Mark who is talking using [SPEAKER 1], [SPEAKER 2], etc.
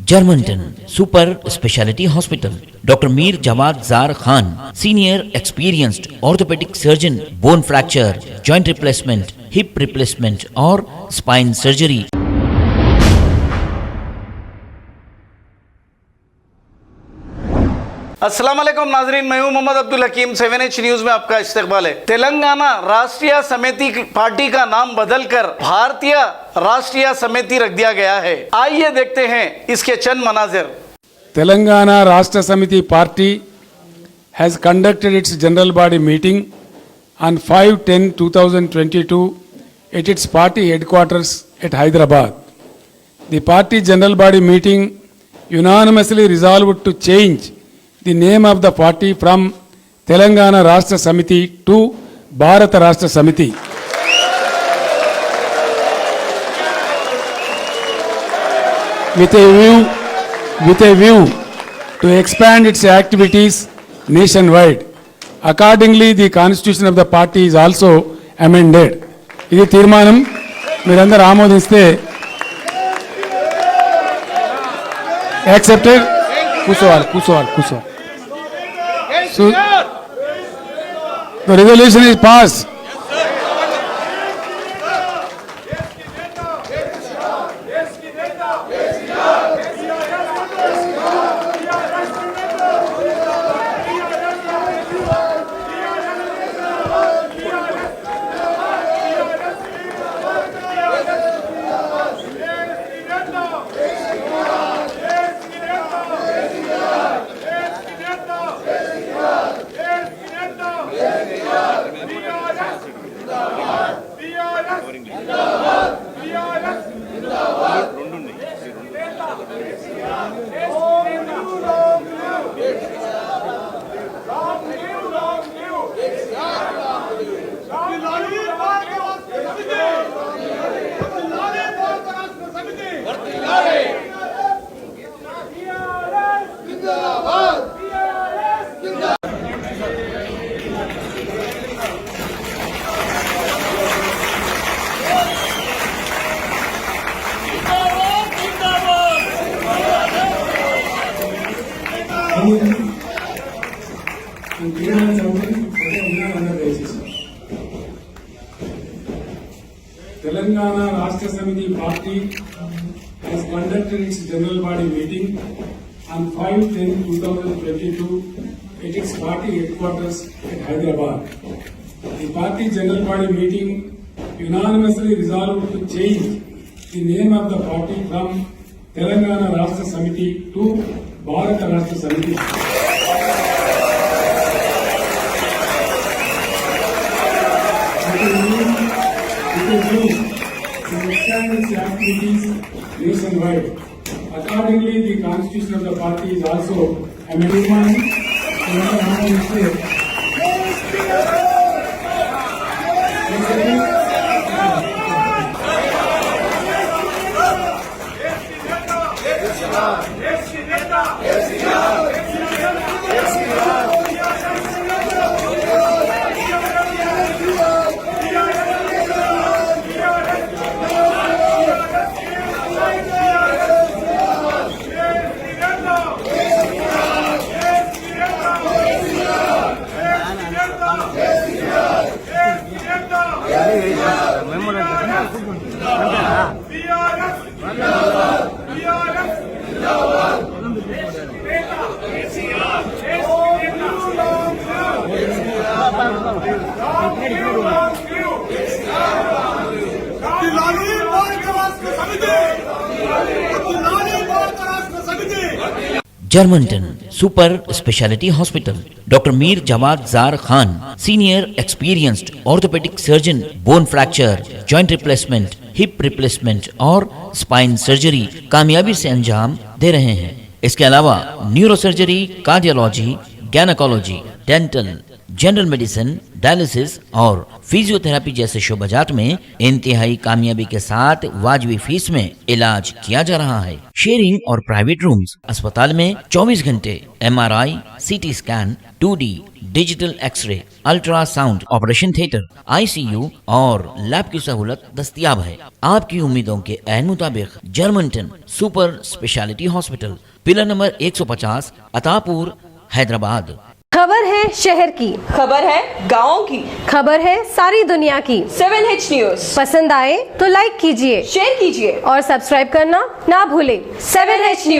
[SPEAKER 1] Germantown Super Speciality Hospital. Dr. Mir Jawad Zar Khan, senior experienced orthopedic surgeon, bone fracture, joint replacement, hip replacement or spine surgery.
[SPEAKER 2] अस्सलाम वालेकुम नाजरीन, मैं हूं मोहम्मद अब्दुल हकीम। 7H news में आपका इस्तकबाल है। तेलंगाना राष्ट्रीय समिति पार्टी का नाम बदलकर भारतीय राष्ट्रीय समिति रख दिया गया है। आइए देखते हैं इसके चंद मनाजिर।
[SPEAKER 3] तेलंगाना राष्ट्र समिति party has conducted its general body meeting on 5/10/2022 at its party headquarters at Hyderabad. The party general body meeting unanimously resolved to change the name of the party from Telangana Rashtra Samiti to Bharat Rashtra Samiti. With a view to expand its activities nationwide. Accordingly, the constitution of the party is also amended. ఇది తీర్మానం మీరందరూ ఆమోదిస్తే accepted. కూర్చోవాలి. So, the resolution is passed. Telangana Rashtra Samiti Party has conducted its general body meeting on 5/10/2022 at its party headquarters at Hyderabad. The party general body meeting unanimously resolved to change the name of the party from Telangana Rashtra Samiti to Bharat Rashtra Samiti. To expand its activities nationwide. Accordingly, the constitution of the party is also amended.
[SPEAKER 1] Germantown Super Speciality Hospital. Dr. Mir Jawad Zar Khan, senior experienced orthopedic surgeon, bone fracture, joint replacement, hip replacement और spine surgery कामयाबी से अंजाम दे रहे हैं। इसके अलावा neurosurgery, cardiology, gynaecology, dental, general medicine, dialysis और physiotherapy जैसे शोबाजात में इंतहाई कामयाबी के साथ वाजबी फीस में इलाज किया जा रहा है। शेयरिंग और प्राइवेट रूम्स। अस्पताल में 24 घंटे MRI, CT scan, 2D digital X ray, ultrasound, operation theatre, ICU और लैब की सहूलत दस्तयाब है। आपकी उम्मीदों के ऐन मुताबिक Germanton super speciality hospital, pillar number 150, Attapur, Hyderabad.
[SPEAKER 4] खबर है शहर की,
[SPEAKER 5] खबर है गाँव की,
[SPEAKER 4] खबर है सारी दुनिया की।
[SPEAKER 5] 7H न्यूज
[SPEAKER 4] पसंद आए तो लाइक कीजिए,
[SPEAKER 5] शेयर कीजिए
[SPEAKER 4] और सब्सक्राइब करना ना भूलें।
[SPEAKER 5] 7H news.